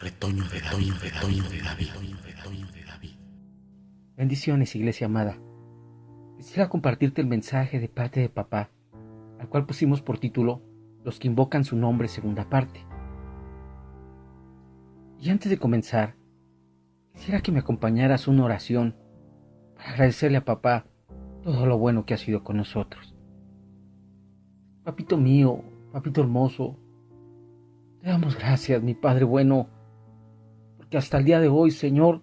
Retoño de David. Bendiciones, iglesia amada. Quisiera compartirte el mensaje de parte de papá, al cual pusimos por título Los que invocan su nombre, segunda parte. Y antes de comenzar, quisiera que me acompañaras una oración para agradecerle a papá todo lo bueno que ha sido con nosotros. Papito mío, papito hermoso, te damos gracias, mi Padre bueno, porque hasta el día de hoy, Señor,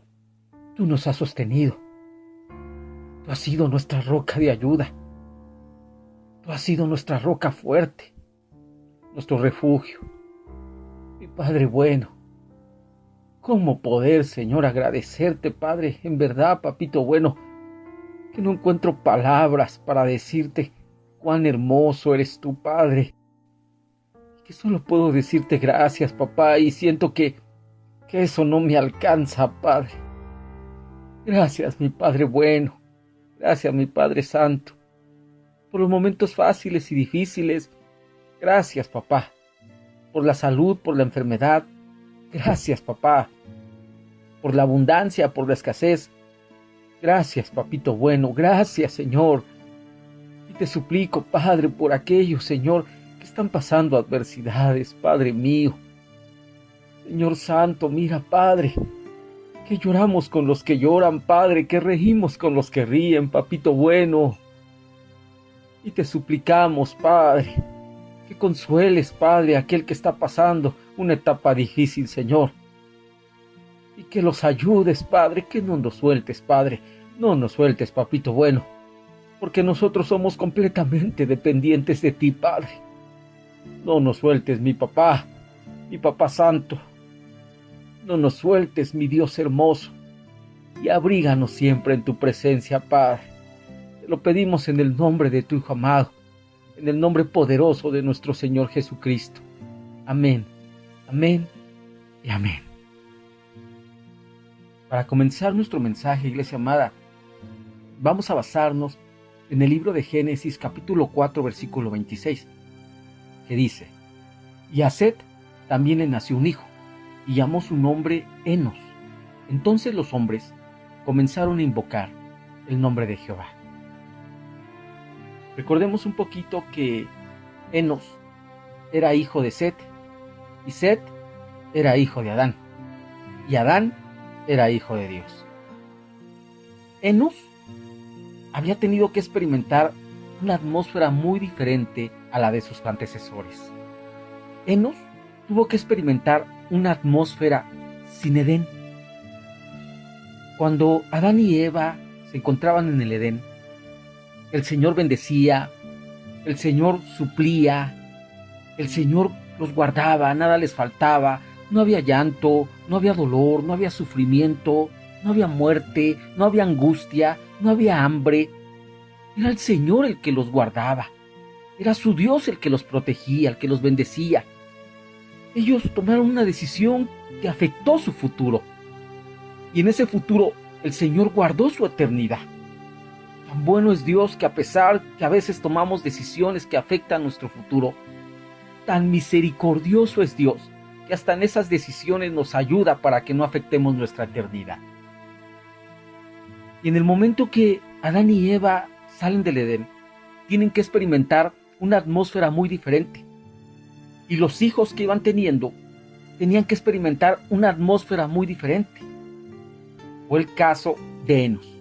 tú nos has sostenido. Tú has sido nuestra roca de ayuda. Tú has sido nuestra roca fuerte, nuestro refugio. Mi Padre bueno, ¿cómo poder, Señor, agradecerte, Padre? En verdad, papito bueno, que no encuentro palabras para decirte cuán hermoso eres tú, Padre. Que solo puedo decirte gracias, papá, y siento que eso no me alcanza, Padre. Gracias, mi Padre bueno. Gracias, mi Padre santo. Por los momentos fáciles y difíciles. Gracias, papá. Por la salud, por la enfermedad. Gracias, papá. Por la abundancia, por la escasez. Gracias, papito bueno. Gracias, Señor. Y te suplico, Padre, por aquellos, Señor, que están pasando adversidades, Padre mío. Señor santo, mira, Padre, que lloramos con los que lloran, Padre, que reímos con los que ríen, papito bueno. Y te suplicamos, Padre, que consueles, Padre, a aquel que está pasando una etapa difícil, Señor. Y que los ayudes, Padre, que no nos sueltes, Padre. No nos sueltes, papito bueno, porque nosotros somos completamente dependientes de ti, Padre. No nos sueltes, mi papá santo. No nos sueltes, mi Dios hermoso, y abríganos siempre en tu presencia, Padre. Te lo pedimos en el nombre de tu Hijo amado, en el nombre poderoso de nuestro Señor Jesucristo. Amén, amén y amén. Para comenzar nuestro mensaje, iglesia amada, vamos a basarnos en el libro de Génesis, capítulo 4, versículo 26, que dice: Y a Set también le nació un hijo, y llamó su nombre Enos. Entonces los hombres comenzaron a invocar el nombre de Jehová. Recordemos un poquito que Enos era hijo de Set, y Set era hijo de Adán, y Adán era hijo de Dios. Enos había tenido que experimentar una atmósfera muy diferente a la de sus antecesores. Enos tuvo que experimentar una atmósfera sin Edén. Cuando Adán y Eva se encontraban en el Edén, el Señor bendecía, el Señor suplía, el Señor los guardaba, nada les faltaba, no había llanto, no había dolor, no había sufrimiento, no había muerte, no había angustia, no había hambre. Era el Señor el que los guardaba, era su Dios el que los protegía, el que los bendecía. Ellos tomaron una decisión que afectó su futuro. Y en ese futuro el Señor guardó su eternidad. Tan bueno es Dios que a pesar que a veces tomamos decisiones que afectan nuestro futuro, tan misericordioso es Dios que hasta en esas decisiones nos ayuda para que no afectemos nuestra eternidad. Y en el momento que Adán y Eva salen del Edén, tienen que experimentar una atmósfera muy diferente. Y los hijos que iban teniendo tenían que experimentar una atmósfera muy diferente. Fue el caso de Enos.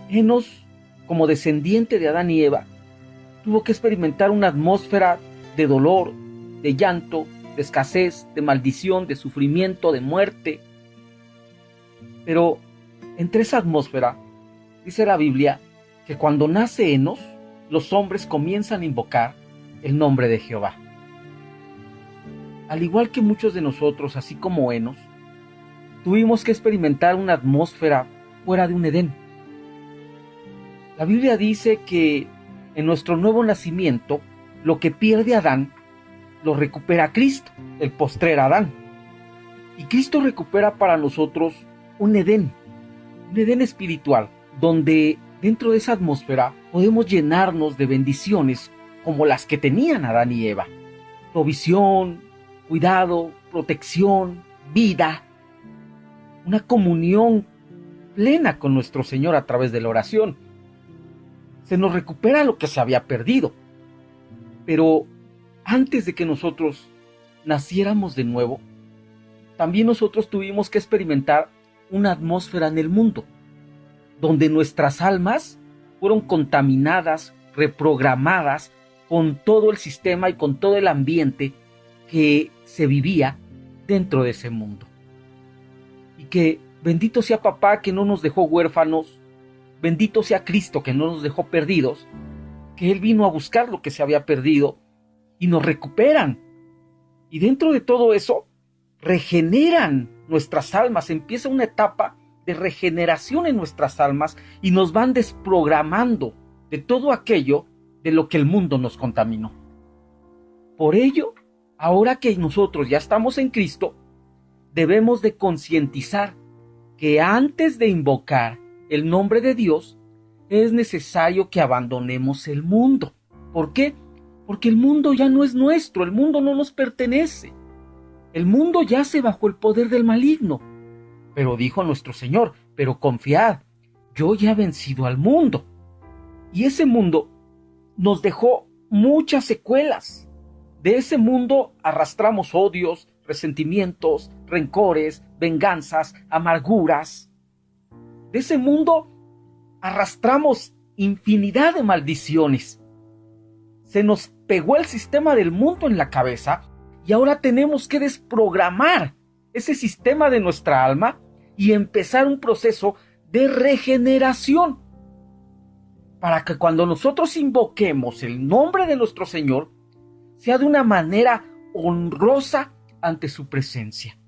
Enos, como descendiente de Adán y Eva, tuvo que experimentar una atmósfera de dolor, de llanto, de escasez, de maldición, de sufrimiento, de muerte. Pero entre esa atmósfera, dice la Biblia, que cuando nace Enos, los hombres comienzan a invocar el nombre de Jehová. Al igual que muchos de nosotros, así como Enos, tuvimos que experimentar una atmósfera fuera de un Edén. La Biblia dice que en nuestro nuevo nacimiento, lo que pierde Adán, lo recupera Cristo, el postrer Adán. Y Cristo recupera para nosotros un Edén espiritual, donde dentro de esa atmósfera podemos llenarnos de bendiciones como las que tenían Adán y Eva. Provisión, cuidado, protección, vida, una comunión plena con nuestro Señor a través de la oración. Se nos recupera lo que se había perdido. Pero antes de que nosotros naciéramos de nuevo, también nosotros tuvimos que experimentar una atmósfera en el mundo, donde nuestras almas fueron contaminadas, reprogramadas con todo el sistema y con todo el ambiente que se vivía dentro de ese mundo. Y que bendito sea papá que no nos dejó huérfanos, bendito sea Cristo que no nos dejó perdidos, que Él vino a buscar lo que se había perdido y nos recuperan. Y dentro de todo eso, regeneran nuestras almas, empieza una etapa de regeneración en nuestras almas y nos van desprogramando de todo aquello de lo que el mundo nos contaminó. Por ello, ahora que nosotros ya estamos en Cristo, debemos de concientizar que antes de invocar el nombre de Dios, es necesario que abandonemos el mundo. ¿Por qué? Porque el mundo ya no es nuestro, el mundo no nos pertenece. El mundo yace bajo el poder del maligno. Pero dijo nuestro Señor, pero confiad, yo ya he vencido al mundo. Y ese mundo nos dejó muchas secuelas. De ese mundo arrastramos odios, resentimientos, rencores, venganzas, amarguras. De ese mundo arrastramos infinidad de maldiciones. Se nos pegó el sistema del mundo en la cabeza y ahora tenemos que desprogramar ese sistema de nuestra alma y empezar un proceso de regeneración para que cuando nosotros invoquemos el nombre de nuestro Señor sea de una manera honrosa ante su presencia.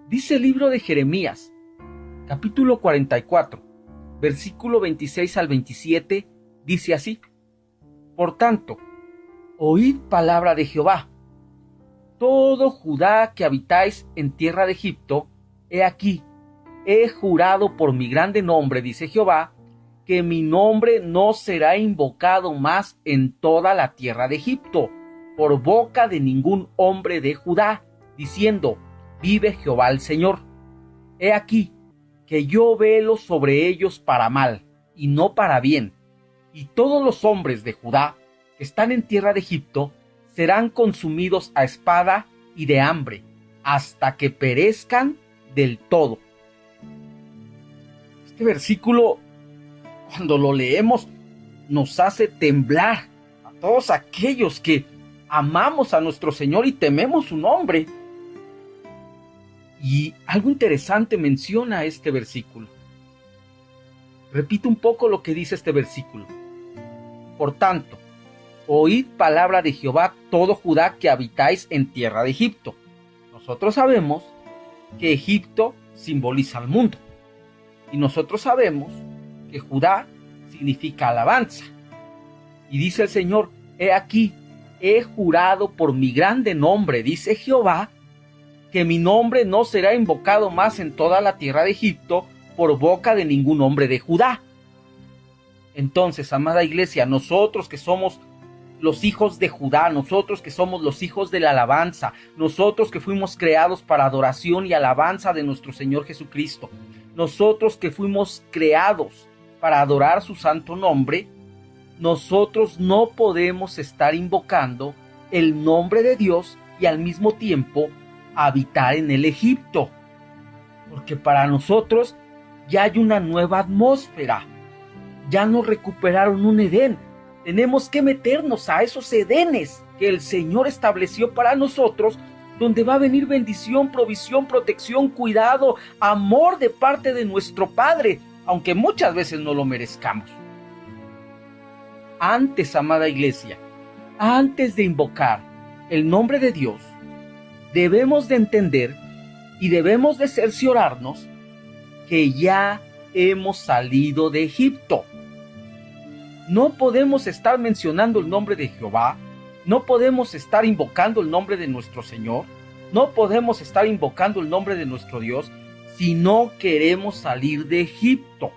Dice el libro de Jeremías, capítulo 44, versículo 26 al 27, dice así: Por tanto, oíd palabra de Jehová, todo Judá que habitáis en tierra de Egipto, he aquí, he jurado por mi grande nombre, dice Jehová, que mi nombre no será invocado más en toda la tierra de Egipto, por boca de ningún hombre de Judá, diciendo, vive Jehová el Señor. He aquí, que yo velo sobre ellos para mal, y no para bien, y todos los hombres de Judá que están en tierra de Egipto serán consumidos a espada y de hambre, hasta que perezcan del todo. Este versículo, cuando lo leemos, nos hace temblar a todos aquellos que amamos a nuestro Señor y tememos su nombre. Y algo interesante menciona este versículo. Repito un poco lo que dice este versículo. Por tanto, oíd palabra de Jehová todo Judá que habitáis en tierra de Egipto. Nosotros sabemos que Egipto simboliza al mundo. Y nosotros sabemos que Judá significa alabanza. Y dice el Señor, he aquí, he jurado por mi grande nombre, dice Jehová, que mi nombre no será invocado más en toda la tierra de Egipto por boca de ningún hombre de Judá. Entonces, amada iglesia, nosotros que somos los hijos de Judá, nosotros que somos los hijos de la alabanza, nosotros que fuimos creados para adoración y alabanza de nuestro Señor Jesucristo, nosotros que fuimos creados para adorar su santo nombre, nosotros no podemos estar invocando el nombre de Dios y al mismo tiempo habitar en el Egipto, porque para nosotros ya hay una nueva atmósfera, ya nos recuperaron un Edén. Tenemos que meternos a esos Edenes que el Señor estableció para nosotros, donde va a venir bendición, provisión, protección, cuidado, amor de parte de nuestro Padre, aunque muchas veces no lo merezcamos. Antes, amada iglesia, antes de invocar el nombre de Dios, debemos de entender y debemos de cerciorarnos que ya hemos salido de Egipto. No podemos estar mencionando el nombre de Jehová, no podemos estar invocando el nombre de nuestro Señor, no podemos estar invocando el nombre de nuestro Dios si no queremos salir de Egipto.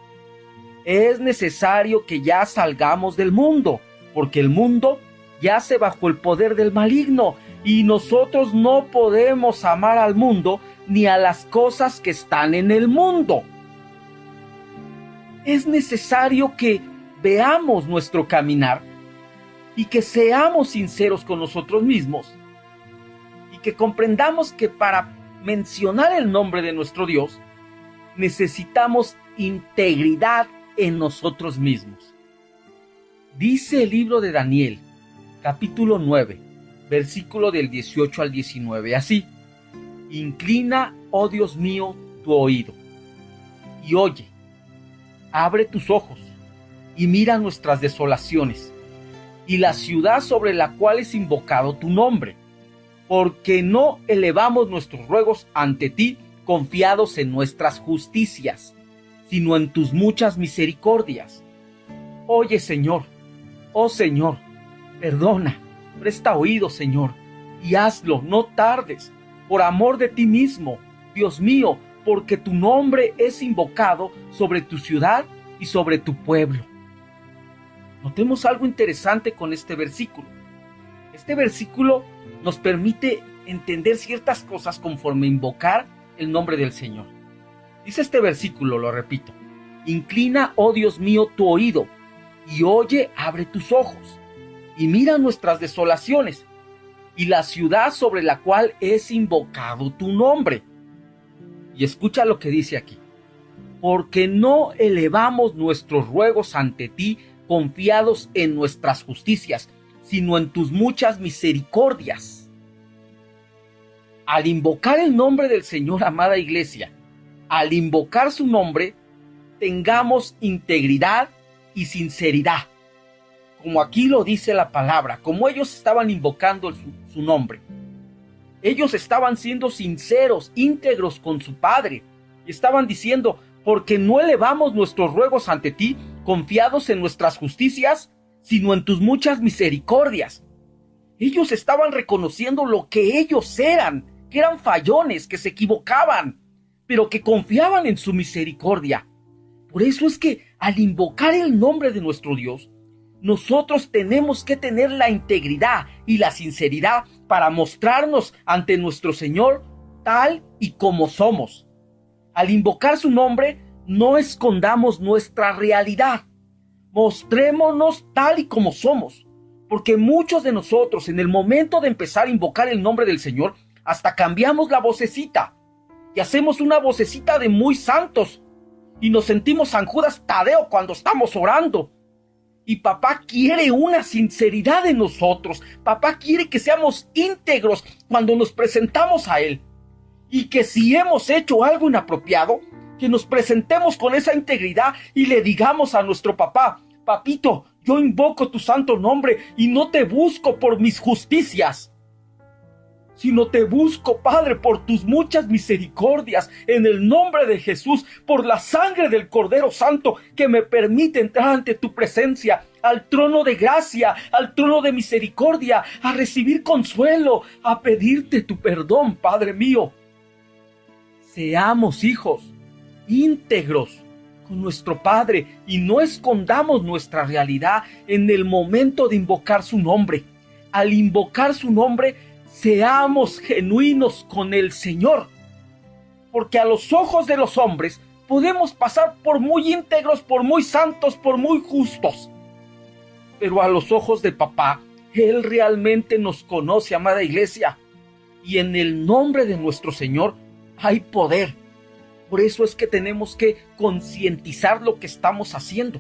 Es necesario que ya salgamos del mundo, porque el mundo yace bajo el poder del maligno. y nosotros no podemos amar al mundo ni a las cosas que están en el mundo. Es necesario que veamos nuestro caminar y que seamos sinceros con nosotros mismos y que comprendamos que para mencionar el nombre de nuestro Dios necesitamos integridad en nosotros mismos. Dice el libro de Daniel, capítulo 9, versículo del 18 al 19, así: inclina, oh Dios mío, tu oído, y oye, abre tus ojos, y mira nuestras desolaciones, y la ciudad sobre la cual es invocado tu nombre, porque no elevamos nuestros ruegos ante ti confiados en nuestras justicias, sino en tus muchas misericordias. Oye, Señor, oh Señor, perdona, presta oído, Señor, y hazlo, no tardes, por amor de ti mismo, Dios mío, porque tu nombre es invocado sobre tu ciudad y sobre tu pueblo. Notemos algo interesante con este versículo. Este versículo nos permite entender ciertas cosas conforme invocar el nombre del Señor. Dice este versículo, lo repito: inclina, oh Dios mío, tu oído, y oye, abre tus ojos, y mira nuestras desolaciones, y la ciudad sobre la cual es invocado tu nombre. Y escucha lo que dice aquí: porque no elevamos nuestros ruegos ante ti confiados en nuestras justicias, sino en tus muchas misericordias. Al invocar el nombre del Señor, amada iglesia, al invocar su nombre, tengamos integridad y sinceridad. Como aquí lo dice la palabra, como ellos estaban invocando su nombre. Ellos estaban siendo sinceros, íntegros con su Padre. Y estaban diciendo: porque no elevamos nuestros ruegos ante ti, confiados en nuestras justicias, sino en tus muchas misericordias. Ellos estaban reconociendo lo que ellos eran, que eran fallones, que se equivocaban, pero que confiaban en su misericordia. Por eso es que al invocar el nombre de nuestro Dios, nosotros tenemos que tener la integridad y la sinceridad para mostrarnos ante nuestro Señor tal y como somos. Al invocar su nombre, no escondamos nuestra realidad. Mostrémonos tal y como somos, porque muchos de nosotros, en el momento de empezar a invocar el nombre del Señor, hasta cambiamos la vocecita y hacemos una vocecita de muy santos y nos sentimos San Judas Tadeo cuando estamos orando. Y papá quiere una sinceridad en nosotros. Papá quiere que seamos íntegros cuando nos presentamos a Él. Y que si hemos hecho algo inapropiado, que nos presentemos con esa integridad y le digamos a nuestro papá: papito, yo invoco tu santo nombre y no te busco por mis justicias, sino te busco, Padre, por tus muchas misericordias, en el nombre de Jesús, por la sangre del Cordero Santo que me permite entrar ante tu presencia, al trono de gracia, al trono de misericordia, a recibir consuelo, a pedirte tu perdón, Padre mío. Seamos hijos íntegros con nuestro Padre y no escondamos nuestra realidad en el momento de invocar su nombre. Al invocar su nombre, seamos genuinos con el Señor, porque a los ojos de los hombres podemos pasar por muy íntegros, por muy santos, por muy justos, pero a los ojos de papá, Él realmente nos conoce, amada iglesia, y en el nombre de nuestro Señor hay poder. Por eso es que tenemos que concientizar lo que estamos haciendo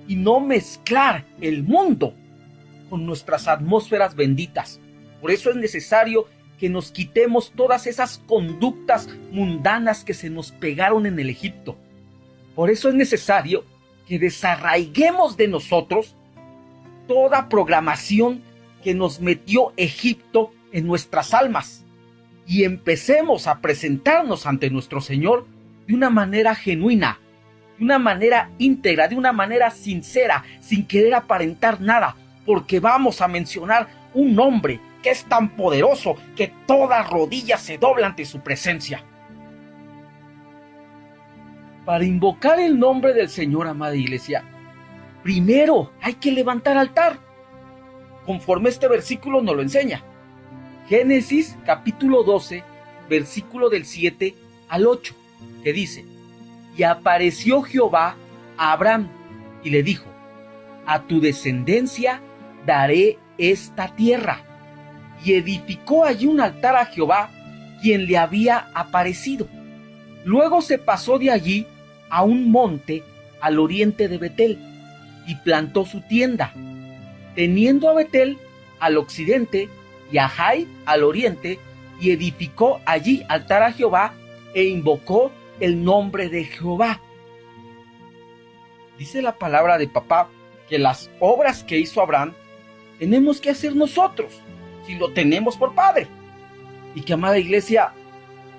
y no mezclar el mundo con nuestras atmósferas benditas. Por eso es necesario que nos quitemos todas esas conductas mundanas que se nos pegaron en el Egipto. Por eso es necesario que desarraiguemos de nosotros toda programación que nos metió Egipto en nuestras almas y empecemos a presentarnos ante nuestro Señor de una manera genuina, de una manera íntegra, de una manera sincera, sin querer aparentar nada, porque vamos a mencionar un nombre que es tan poderoso que toda rodilla se dobla ante su presencia. Para invocar el nombre del Señor, amada iglesia, primero hay que levantar altar, conforme este versículo nos lo enseña. Génesis capítulo 12, versículo del 7 al 8, que dice: y apareció Jehová a Abraham y le dijo: a tu descendencia daré esta tierra. Y edificó allí un altar a Jehová, quien le había aparecido. Luego se pasó de allí a un monte al oriente de Betel, y plantó su tienda, teniendo a Betel al occidente y a Jai al oriente, y edificó allí altar a Jehová, e invocó el nombre de Jehová. Dice la palabra de papá que las obras que hizo Abraham tenemos que hacer nosotros, si lo tenemos por padre. Y que, amada iglesia,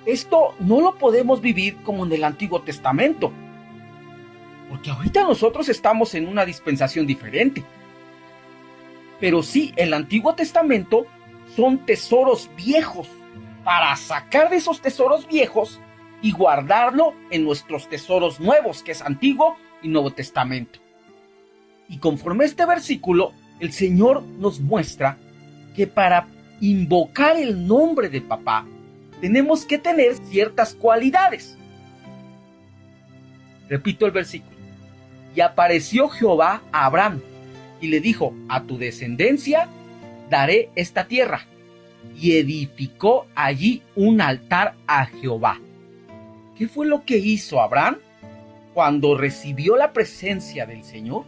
esto no lo podemos vivir como en el Antiguo Testamento, porque ahorita nosotros estamos en una dispensación diferente. Pero sí, el Antiguo Testamento son tesoros viejos, para sacar de esos tesoros viejos y guardarlo en nuestros tesoros nuevos, que es Antiguo y Nuevo Testamento. Y conforme a este versículo, el Señor nos muestra que para invocar el nombre de papá, tenemos que tener ciertas cualidades. Repito el versículo. Y apareció Jehová a Abraham, y le dijo: a tu descendencia daré esta tierra. Y edificó allí un altar a Jehová. ¿Qué fue lo que hizo Abraham cuando recibió la presencia del Señor?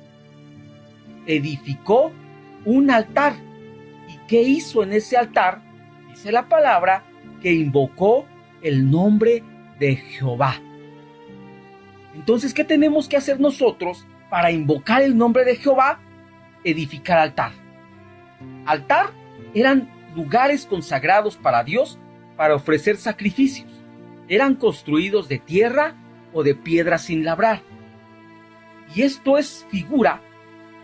Edificó un altar. ¿Y qué hizo en ese altar? Dice la palabra que invocó el nombre de Jehová. Entonces, ¿qué tenemos que hacer nosotros para invocar el nombre de Jehová? Edificar altar. Altar eran lugares consagrados para Dios para ofrecer sacrificios. Eran construidos de tierra o de piedra sin labrar. Y esto es figura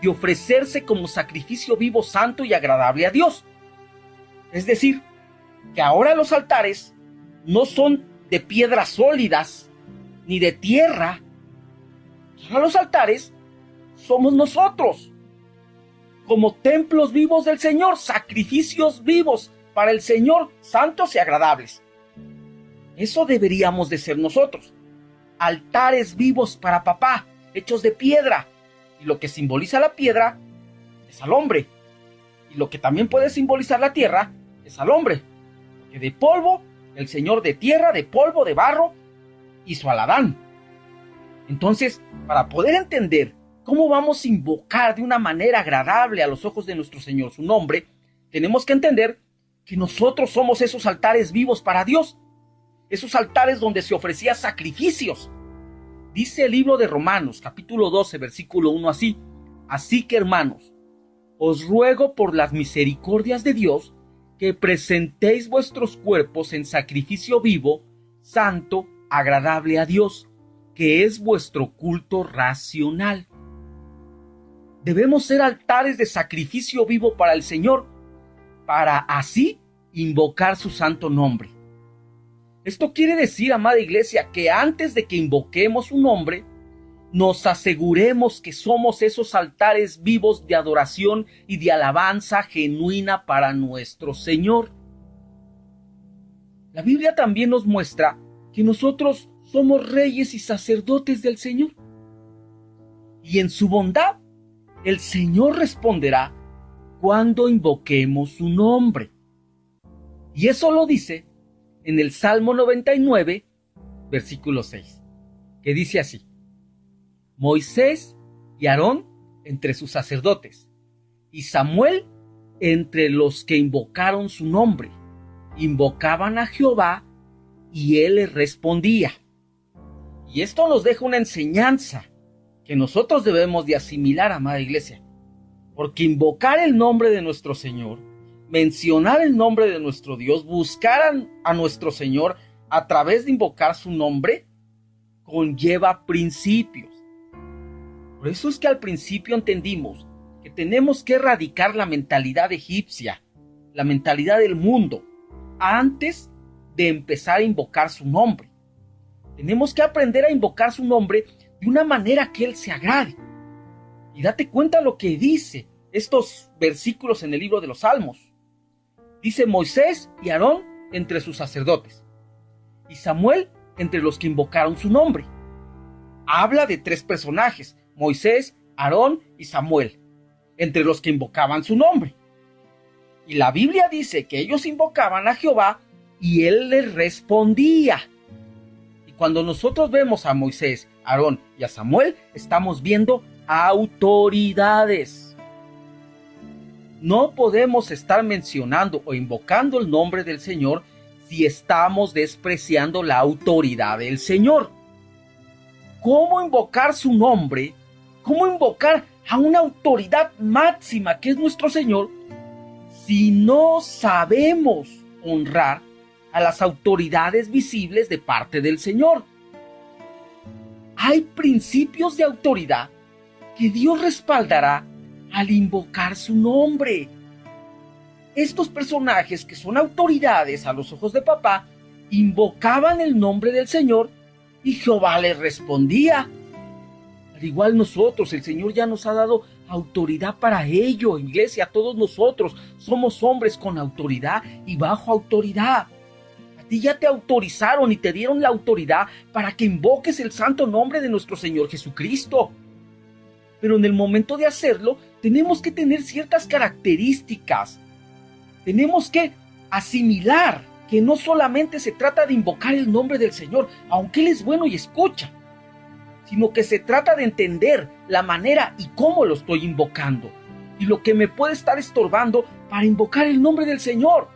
de ofrecerse como sacrificio vivo, santo y agradable a Dios. Es decir, que ahora los altares no son de piedras sólidas ni de tierra. Ahora los altares somos nosotros, como templos vivos del Señor, sacrificios vivos para el Señor, santos y agradables. Eso deberíamos de ser nosotros, altares vivos para papá, hechos de piedra. Y lo que simboliza la piedra es al hombre, y lo que también puede simbolizar la tierra es al hombre, que de polvo, el Señor de tierra, de polvo, de barro, hizo al Adán. Entonces, para poder entender cómo vamos a invocar de una manera agradable a los ojos de nuestro Señor su nombre, tenemos que entender que nosotros somos esos altares vivos para Dios, esos altares donde se ofrecían sacrificios. Dice el libro de Romanos, capítulo 12, versículo 1 así: así que, hermanos, os ruego por las misericordias de Dios que presentéis vuestros cuerpos en sacrificio vivo, santo, agradable a Dios, que es vuestro culto racional. Debemos ser altares de sacrificio vivo para el Señor, para así invocar su santo nombre. Esto quiere decir, amada iglesia, que antes de que invoquemos su nombre, nos aseguremos que somos esos altares vivos de adoración y de alabanza genuina para nuestro Señor. La Biblia también nos muestra que nosotros somos reyes y sacerdotes del Señor. Y en su bondad, el Señor responderá cuando invoquemos su nombre. Y eso lo dice en el Salmo 99, versículo 6, que dice así: Moisés y Aarón entre sus sacerdotes, y Samuel entre los que invocaron su nombre, invocaban a Jehová, y él les respondía. Y esto nos deja una enseñanza que nosotros debemos de asimilar, amada iglesia, porque invocar el nombre de nuestro Señor, mencionar el nombre de nuestro Dios, buscar a nuestro Señor a través de invocar su nombre, conlleva principios. Por eso es que al principio entendimos que tenemos que erradicar la mentalidad egipcia, la mentalidad del mundo, antes de empezar a invocar su nombre. Tenemos que aprender a invocar su nombre de una manera que Él se agrade. Y date cuenta lo que dice estos versículos en el libro de los Salmos. Dice Moisés y Aarón entre sus sacerdotes, y Samuel entre los que invocaron su nombre. Habla de 3 personajes, Moisés, Aarón y Samuel, entre los que invocaban su nombre. Y la Biblia dice que ellos invocaban a Jehová y él les respondía. Y cuando nosotros vemos a Moisés, a Aarón y a Samuel, estamos viendo autoridades. No podemos estar mencionando o invocando el nombre del Señor si estamos despreciando la autoridad del Señor. ¿Cómo invocar su nombre? ¿Cómo invocar a una autoridad máxima que es nuestro Señor si no sabemos honrar a las autoridades visibles de parte del Señor? Hay principios de autoridad que Dios respaldará al invocar su nombre. Estos personajes que son autoridades a los ojos de papá invocaban el nombre del Señor y Jehová les respondía. Al igual nosotros, el Señor ya nos ha dado autoridad para ello. Iglesia, todos nosotros somos hombres con autoridad y bajo autoridad. A ti ya te autorizaron y te dieron la autoridad para que invoques el santo nombre de nuestro Señor Jesucristo. Pero en el momento de hacerlo, tenemos que tener ciertas características. Tenemos que asimilar que no solamente se trata de invocar el nombre del Señor, aunque Él es bueno y escucha, sino que se trata de entender la manera y cómo lo estoy invocando y lo que me puede estar estorbando para invocar el nombre del Señor.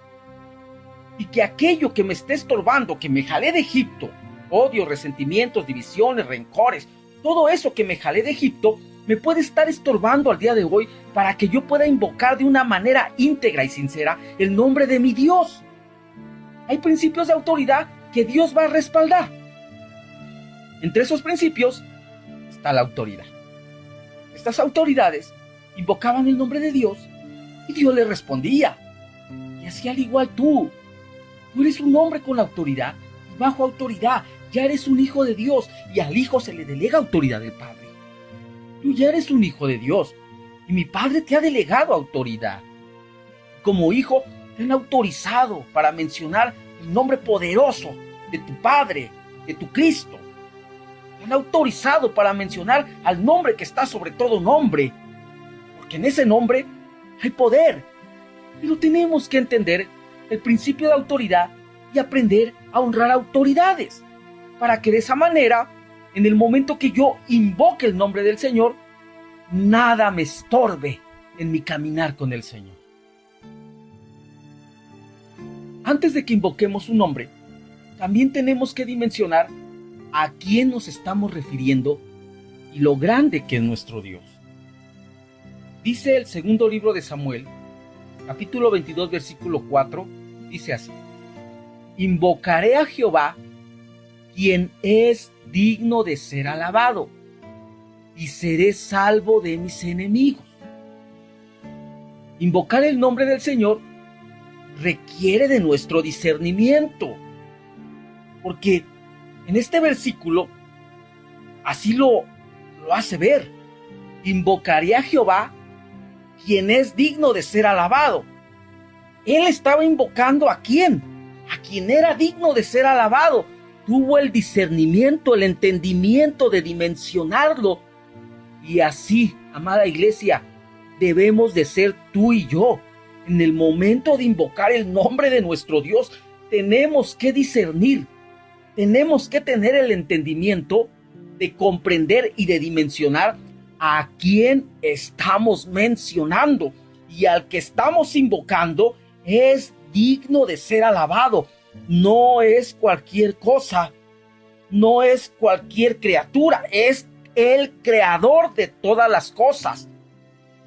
Y que aquello que me esté estorbando, que me jalé de Egipto, odio, resentimientos, divisiones, rencores, todo eso que me jalé de Egipto, me puede estar estorbando al día de hoy para que yo pueda invocar de una manera íntegra y sincera el nombre de mi Dios. Hay principios de autoridad que Dios va a respaldar. Entre esos principios está la autoridad. Estas autoridades invocaban el nombre de Dios y Dios les respondía. Y así al igual tú eres un hombre con autoridad y bajo autoridad. Ya eres un hijo de Dios y al hijo se le delega autoridad del Padre. Tú ya eres un hijo de Dios y mi Padre te ha delegado autoridad. Como hijo te han autorizado para mencionar el nombre poderoso de tu Padre, de tu Cristo. Te han autorizado para mencionar al nombre que está sobre todo nombre, porque en ese nombre hay poder. Pero tenemos que entender el principio de autoridad y aprender a honrar autoridades, para que de esa manera, en el momento que yo invoque el nombre del Señor, nada me estorbe en mi caminar con el Señor. Antes de que invoquemos su nombre, también tenemos que dimensionar a quién nos estamos refiriendo y lo grande que es nuestro Dios. Dice el segundo libro de Samuel, capítulo 22, versículo 4, dice así: Invocaré a Jehová, quien es digno de ser alabado, y seré salvo de mis enemigos. Invocar el nombre del Señor requiere de nuestro discernimiento, porque en este versículo así lo hace ver. Invocaré a Jehová, quien es digno de ser alabado. Él estaba invocando ¿a quién? A quien era digno de ser alabado. Tuvo el discernimiento, el entendimiento de dimensionarlo. Y así, amada iglesia, debemos de ser tú y yo. En el momento de invocar el nombre de nuestro Dios, tenemos que discernir. Tenemos que tener el entendimiento de comprender y de dimensionar a quién estamos mencionando. Y al que estamos invocando es digno de ser alabado. No es cualquier cosa, no es cualquier criatura, es el creador de todas las cosas.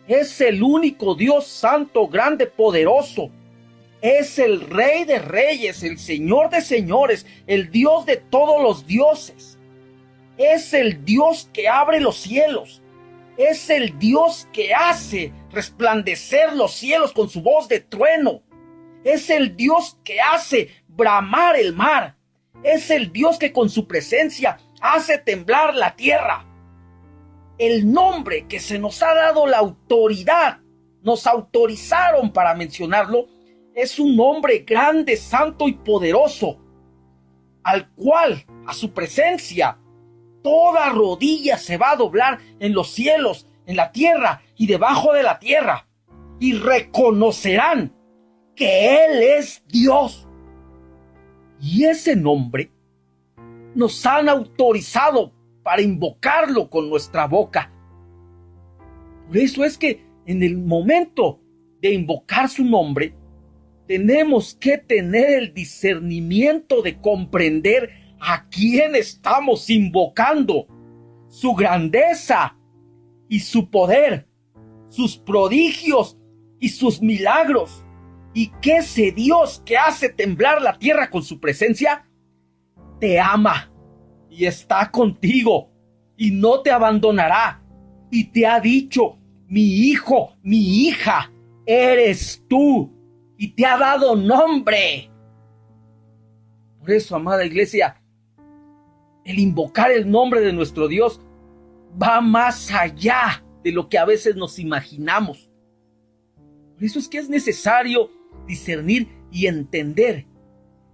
Es el único Dios santo, grande, poderoso. Es el Rey de reyes, el Señor de señores, el Dios de todos los dioses. Es el Dios que abre los cielos. Es el Dios que hace resplandecer los cielos con su voz de trueno. Es el Dios que hace bramar el mar. Es el Dios que con su presencia hace temblar la tierra. El nombre que se nos ha dado la autoridad, nos autorizaron para mencionarlo, es un nombre grande, santo y poderoso, al cual, a su presencia, toda rodilla se va a doblar en los cielos, en la tierra y debajo de la tierra, y reconocerán que Él es Dios. Y ese nombre nos han autorizado para invocarlo con nuestra boca. Por eso es que en el momento de invocar su nombre, tenemos que tener el discernimiento de comprender a quién estamos invocando, su grandeza y su poder, sus prodigios y sus milagros, y que ese Dios que hace temblar la tierra con su presencia, te ama y está contigo y no te abandonará, y te ha dicho: mi hijo, mi hija, eres tú, y te ha dado nombre. Por eso, amada iglesia, el invocar el nombre de nuestro Dios va más allá de lo que a veces nos imaginamos. Por eso es que es necesario discernir y entender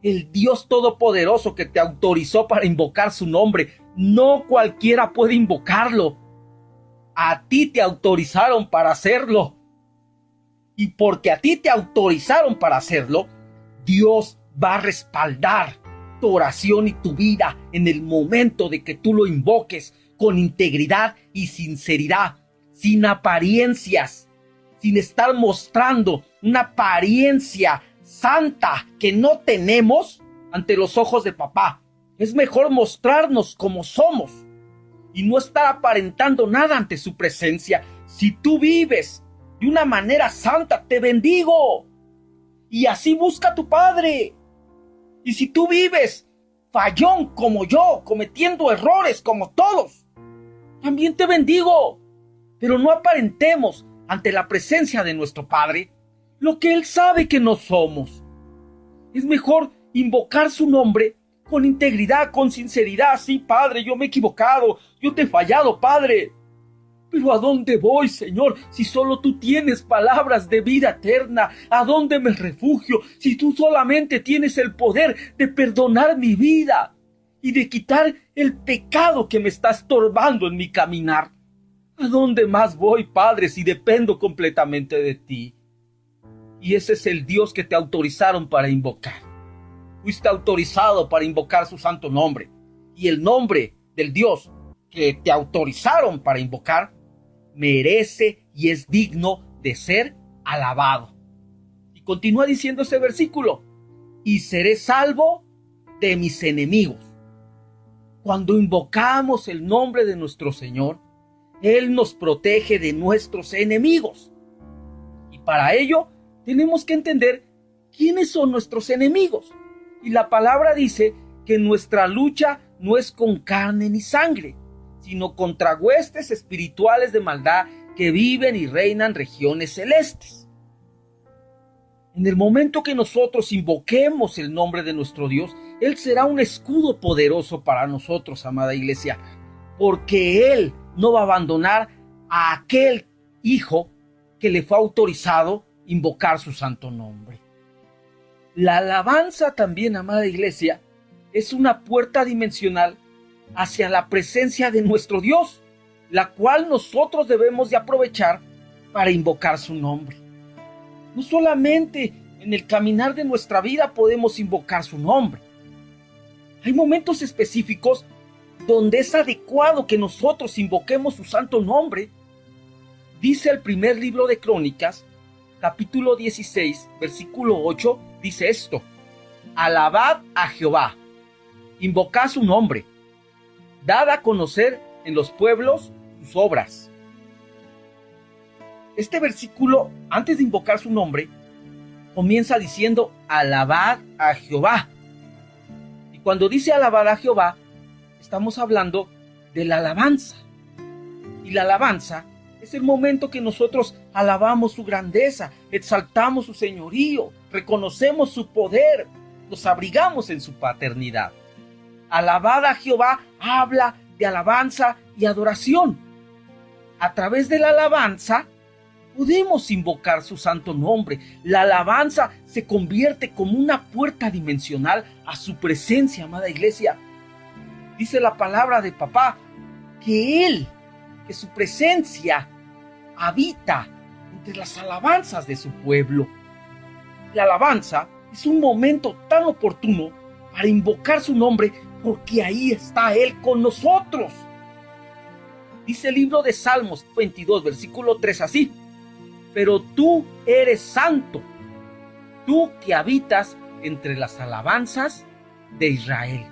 el Dios Todopoderoso que te autorizó para invocar su nombre. No cualquiera puede invocarlo. A ti te autorizaron para hacerlo. Y porque a ti te autorizaron para hacerlo, Dios va a respaldar tu oración y tu vida en el momento de que tú lo invoques con integridad y sinceridad, sin apariencias, sin estar mostrando una apariencia santa que no tenemos ante los ojos de papá. Es mejor mostrarnos como somos y no estar aparentando nada ante su presencia. Si tú vives de una manera santa, te bendigo, y así busca a tu Padre. Y si tú vives fallón como yo, cometiendo errores como todos, también te bendigo. Pero no aparentemos ante la presencia de nuestro Padre lo que Él sabe que no somos. Es mejor invocar su nombre con integridad, con sinceridad. Sí, Padre, yo me he equivocado, yo te he fallado, Padre. Pero ¿a dónde voy, Señor, si solo tú tienes palabras de vida eterna? ¿A dónde me refugio si tú solamente tienes el poder de perdonar mi vida y de quitar el pecado que me está estorbando en mi caminar? ¿A dónde más voy, Padre, si dependo completamente de ti? Y ese es el Dios que te autorizaron para invocar. Fuiste autorizado para invocar su santo nombre. Y el nombre del Dios que te autorizaron para invocar merece y es digno de ser alabado. Y continúa diciendo ese versículo: y seré salvo de mis enemigos. Cuando invocamos el nombre de nuestro Señor, Él nos protege de nuestros enemigos. Y para ello tenemos que entender quiénes son nuestros enemigos. Y la palabra dice que nuestra lucha no es con carne ni sangre, sino contra huestes espirituales de maldad que viven y reinan regiones celestes. En el momento que nosotros invoquemos el nombre de nuestro Dios, Él será un escudo poderoso para nosotros, amada iglesia, porque Él no va a abandonar a aquel hijo que le fue autorizado invocar su santo nombre. La alabanza también, amada iglesia, es una puerta dimensional hacia la presencia de nuestro Dios, la cual nosotros debemos de aprovechar para invocar su nombre. No solamente en el caminar de nuestra vida podemos invocar su nombre. Hay momentos específicos donde es adecuado que nosotros invoquemos su santo nombre. Dice el primer libro de Crónicas, capítulo 16, versículo 8, dice esto: alabad a Jehová, invocad su nombre, dad a conocer en los pueblos sus obras. Este versículo, antes de invocar su nombre, comienza diciendo alabad a Jehová. Y cuando dice alabad a Jehová, estamos hablando de la alabanza. Y la alabanza es el momento que nosotros alabamos su grandeza, exaltamos su señorío, reconocemos su poder, nos abrigamos en su paternidad. Alabad a Jehová habla de alabanza y adoración. A través de la alabanza podemos invocar su santo nombre. La alabanza se convierte como una puerta dimensional a su presencia, amada iglesia. Dice la palabra de papá que su presencia habita entre las alabanzas de su pueblo. La alabanza es un momento tan oportuno para invocar su nombre porque ahí está Él con nosotros. Dice el libro de Salmos 22, versículo 3 así: pero tú eres santo, tú que habitas entre las alabanzas de Israel.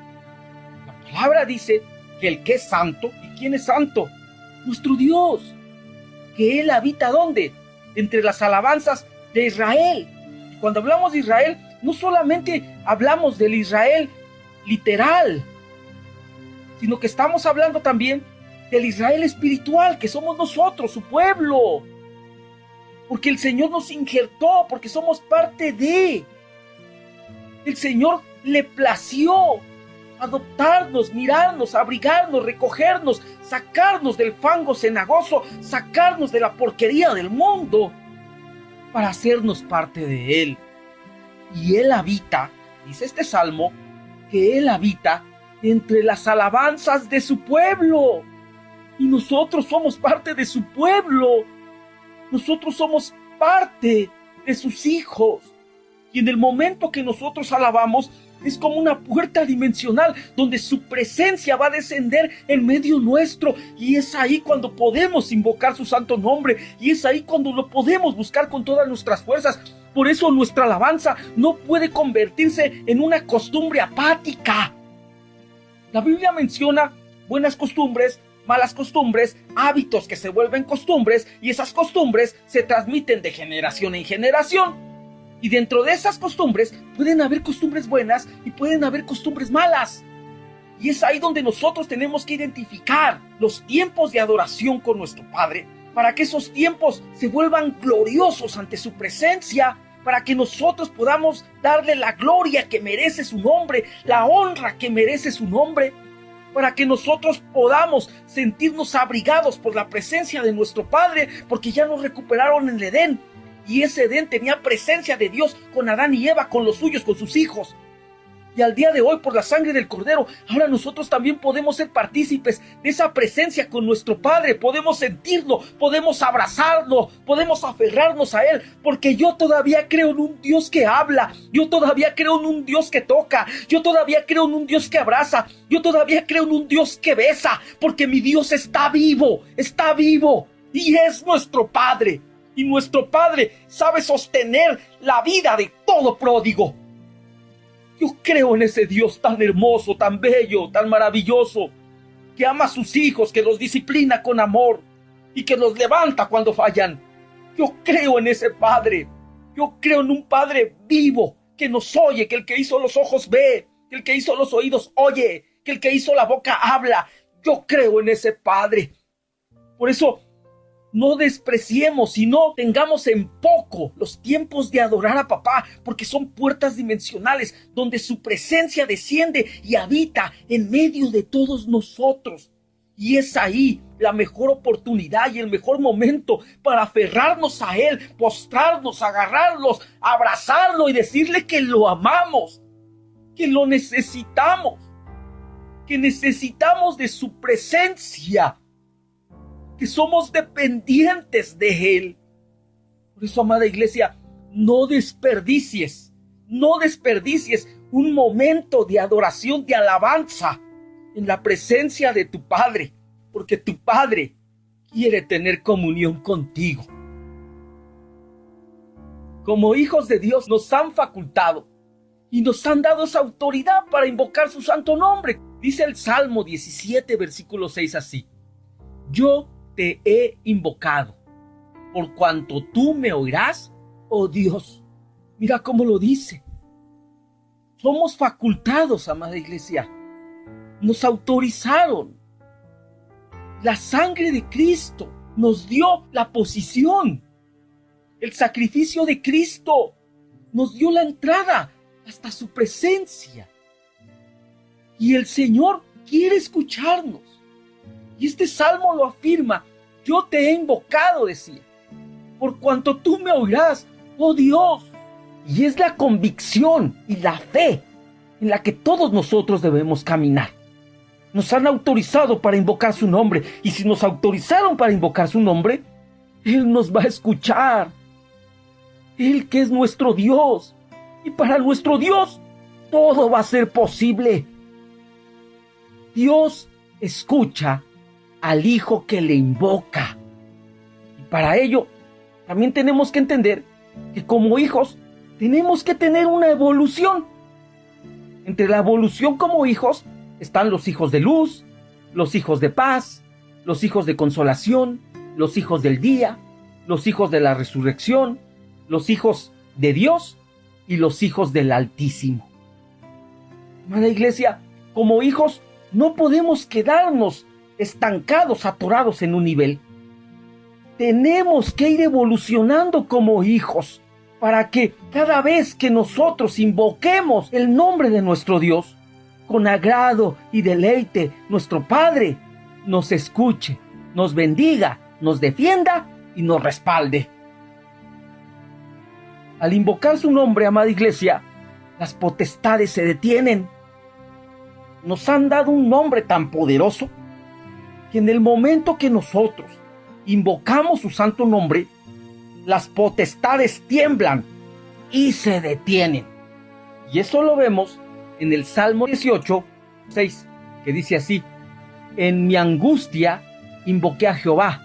La palabra dice que el que es santo, ¿y quién es santo? Nuestro Dios. Que Él habita ¿dónde? Entre las alabanzas de Israel. Y cuando hablamos de Israel, no solamente hablamos del Israel literal, sino que estamos hablando también del Israel espiritual, que somos nosotros, su pueblo. Porque el Señor nos injertó, porque somos parte de. El Señor le plació adoptarnos, mirarnos, abrigarnos, recogernos, sacarnos del fango cenagoso, sacarnos de la porquería del mundo, para hacernos parte de Él. Y Él habita, dice este salmo, que Él habita entre las alabanzas de su pueblo. Y nosotros somos parte de su pueblo. Nosotros somos parte de sus hijos. Y en el momento que nosotros alabamos, es como una puerta dimensional donde su presencia va a descender en medio nuestro. Y es ahí cuando podemos invocar su santo nombre. Y es ahí cuando lo podemos buscar con todas nuestras fuerzas. Por eso nuestra alabanza no puede convertirse en una costumbre apática. La Biblia menciona buenas costumbres, malas costumbres, hábitos que se vuelven costumbres, y esas costumbres se transmiten de generación en generación. Y dentro de esas costumbres pueden haber costumbres buenas y pueden haber costumbres malas. Y es ahí donde nosotros tenemos que identificar los tiempos de adoración con nuestro Padre, para que esos tiempos se vuelvan gloriosos ante su presencia, para que nosotros podamos darle la gloria que merece su nombre, la honra que merece su nombre, para que nosotros podamos sentirnos abrigados por la presencia de nuestro Padre, porque ya nos recuperaron en el Edén. Y ese Edén tenía presencia de Dios con Adán y Eva, con los suyos, con sus hijos. Y al día de hoy, por la sangre del Cordero, ahora nosotros también podemos ser partícipes de esa presencia con nuestro Padre. Podemos sentirlo, podemos abrazarlo, podemos aferrarnos a Él, porque yo todavía creo en un Dios que habla, yo todavía creo en un Dios que toca, yo todavía creo en un Dios que abraza, yo todavía creo en un Dios que besa, porque mi Dios está vivo y es nuestro Padre. Y nuestro Padre sabe sostener la vida de todo pródigo. Yo creo en ese Dios tan hermoso, tan bello, tan maravilloso, que ama a sus hijos, que los disciplina con amor y que los levanta cuando fallan. Yo creo en ese Padre. Yo creo en un Padre vivo, que nos oye, que el que hizo los ojos ve, que el que hizo los oídos oye, que el que hizo la boca habla. Yo creo en ese Padre. Por eso, no despreciemos y no tengamos en poco los tiempos de adorar a papá, porque son puertas dimensionales donde su presencia desciende y habita en medio de todos nosotros. Y es ahí la mejor oportunidad y el mejor momento para aferrarnos a Él, postrarnos, agarrarlos, abrazarlo y decirle que lo amamos, que lo necesitamos, que necesitamos de su presencia, que somos dependientes de Él. Por eso, amada iglesia, no desperdicies un momento de adoración, de alabanza en la presencia de tu Padre, porque tu Padre quiere tener comunión contigo. Como hijos de Dios nos han facultado y nos han dado esa autoridad para invocar su santo nombre. Dice el Salmo 17, versículo 6 así: yo te he invocado, por cuanto tú me oirás, oh Dios. Mira cómo lo dice. Somos facultados, amada iglesia. Nos autorizaron. La sangre de Cristo nos dio la posición. El sacrificio de Cristo nos dio la entrada hasta su presencia. Y el Señor quiere escucharnos. Y este salmo lo afirma: yo te he invocado, decía, por cuanto tú me oirás, oh Dios. Y es la convicción y la fe en la que todos nosotros debemos caminar. Nos han autorizado para invocar su nombre, y si nos autorizaron para invocar su nombre, Él nos va a escuchar. Él que es nuestro Dios, y para nuestro Dios todo va a ser posible. Dios escucha al hijo que le invoca. Y para ello, también tenemos que entender que como hijos tenemos que tener una evolución. Entre la evolución como hijos están los hijos de luz, los hijos de paz, los hijos de consolación, los hijos del día, los hijos de la resurrección, los hijos de Dios y los hijos del Altísimo. Amada Iglesia, como hijos no podemos quedarnos estancados, atorados en un nivel. Tenemos que ir evolucionando como hijos para que cada vez que nosotros invoquemos el nombre de nuestro Dios, con agrado y deleite, nuestro Padre nos escuche, nos bendiga, nos defienda y nos respalde. Al invocar su nombre, amada Iglesia, las potestades se detienen. Nos han dado un nombre tan poderoso que en el momento que nosotros invocamos su santo nombre, las potestades tiemblan y se detienen. Y eso lo vemos en el Salmo 18, 6, que dice así: en mi angustia invoqué a Jehová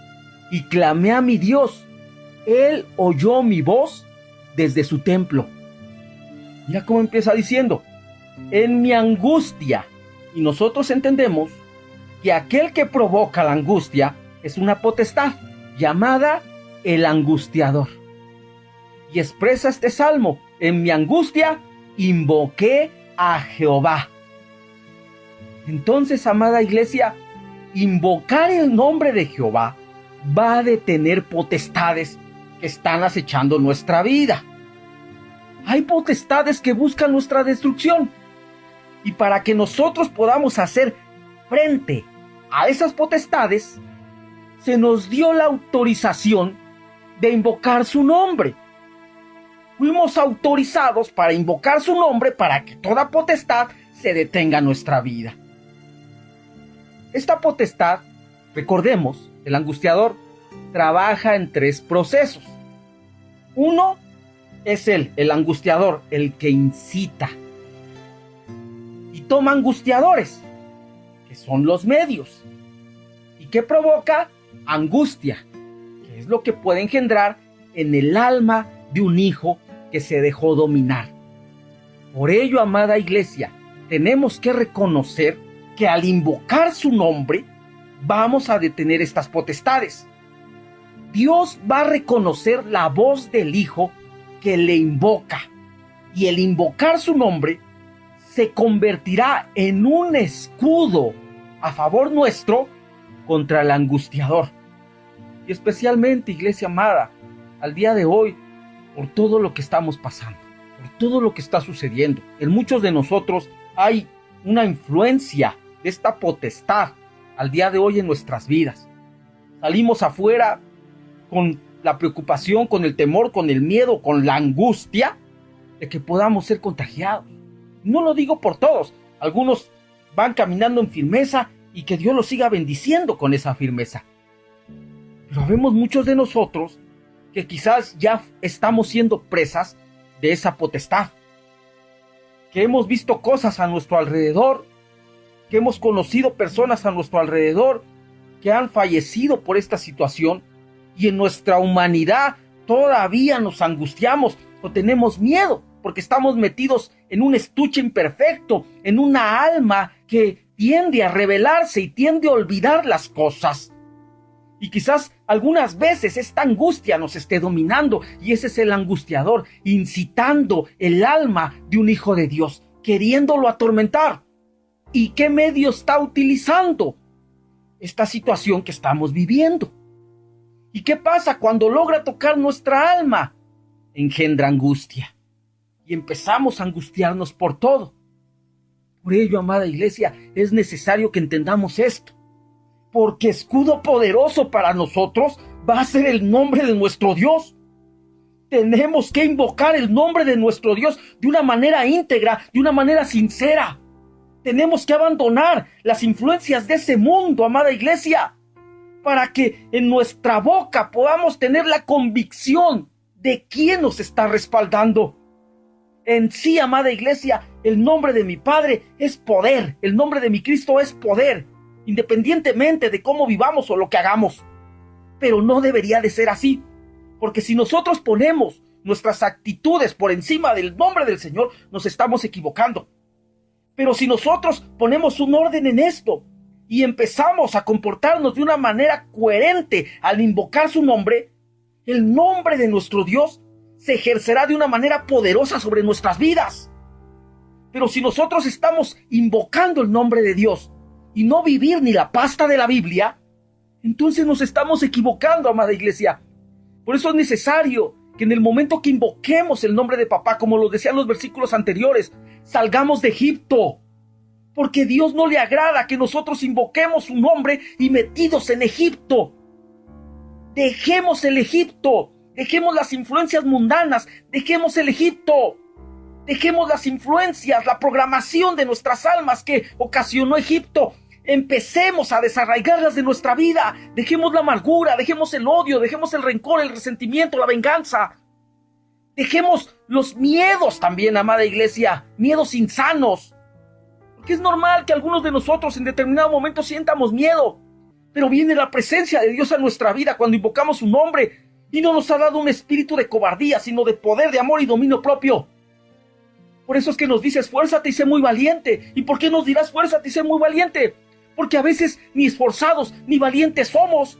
y clamé a mi Dios. Él oyó mi voz desde su templo. Mira cómo empieza diciendo: en mi angustia. Y nosotros entendemos que aquel que provoca la angustia es una potestad llamada el angustiador. Y expresa este salmo: en mi angustia invoqué a Jehová. Entonces, amada Iglesia, invocar el nombre de Jehová va a detener potestades que están acechando nuestra vida. Hay potestades que buscan nuestra destrucción. Y para que nosotros podamos hacer frente a esas potestades, se nos dio la autorización de invocar su nombre. Fuimos autorizados para invocar su nombre para que toda potestad se detenga en nuestra vida. Esta potestad, recordemos, el angustiador trabaja en 3 procesos. Uno es el angustiador, el que incita. Y toma angustiadores, que son los medios. ¿Y qué provoca? Angustia, que es lo que puede engendrar en el alma de un hijo que se dejó dominar. Por ello, amada Iglesia, tenemos que reconocer que al invocar su nombre, vamos a detener estas potestades. Dios va a reconocer la voz del hijo que le invoca, y el invocar su nombre se convertirá en un escudo a favor nuestro contra el angustiador. Y especialmente, Iglesia amada, al día de hoy, por todo lo que estamos pasando, por todo lo que está sucediendo, en muchos de nosotros hay una influencia de esta potestad al día de hoy en nuestras vidas. Salimos afuera con la preocupación, con el temor, con el miedo, con la angustia de que podamos ser contagiados. No lo digo por todos, algunos van caminando en firmeza y que Dios los siga bendiciendo con esa firmeza. Pero vemos muchos de nosotros que quizás ya estamos siendo presas de esa potestad, que hemos visto cosas a nuestro alrededor, que hemos conocido personas a nuestro alrededor que han fallecido por esta situación, y en nuestra humanidad todavía nos angustiamos o tenemos miedo porque estamos metidos en un estuche imperfecto, en una alma que tiende a rebelarse y tiende a olvidar las cosas. Y quizás algunas veces esta angustia nos esté dominando, y ese es el angustiador, incitando el alma de un hijo de Dios, queriéndolo atormentar. ¿Y qué medio está utilizando? Esta situación que estamos viviendo. ¿Y qué pasa cuando logra tocar nuestra alma? Engendra angustia. Y empezamos a angustiarnos por todo. Por ello, amada Iglesia, es necesario que entendamos esto. Porque escudo poderoso para nosotros va a ser el nombre de nuestro Dios. Tenemos que invocar el nombre de nuestro Dios de una manera íntegra, de una manera sincera. Tenemos que abandonar las influencias de ese mundo, amada iglesia, para que en nuestra boca podamos tener la convicción de quién nos está respaldando. En sí, amada iglesia, el nombre de mi Padre es poder, el nombre de mi Cristo es poder, independientemente de cómo vivamos o lo que hagamos. Pero no debería de ser así, porque si nosotros ponemos nuestras actitudes por encima del nombre del Señor, nos estamos equivocando. Pero si nosotros ponemos un orden en esto y empezamos a comportarnos de una manera coherente al invocar su nombre, el nombre de nuestro Dios se ejercerá de una manera poderosa sobre nuestras vidas. Pero si nosotros estamos invocando el nombre de Dios y no vivir ni la pasta de la Biblia, entonces nos estamos equivocando, amada iglesia. Por eso es necesario que en el momento que invoquemos el nombre de papá, como lo decían los versículos anteriores, salgamos de Egipto. Porque Dios no le agrada que nosotros invoquemos su nombre y metidos en Egipto. Dejemos el Egipto. Dejemos las influencias mundanas, dejemos el Egipto, dejemos las influencias, la programación de nuestras almas que ocasionó Egipto. Empecemos a desarraigarlas de nuestra vida, dejemos la amargura, dejemos el odio, dejemos el rencor, el resentimiento, la venganza. Dejemos los miedos también, amada iglesia, miedos insanos. Porque es normal que algunos de nosotros en determinado momento sientamos miedo, pero viene la presencia de Dios a nuestra vida cuando invocamos su nombre. Y no nos ha dado un espíritu de cobardía, sino de poder, de amor y dominio propio. Por eso es que nos dice, esfuérzate y sé muy valiente. ¿Y por qué nos dirás, esfuérzate y sé muy valiente? Porque a veces ni esforzados ni valientes somos.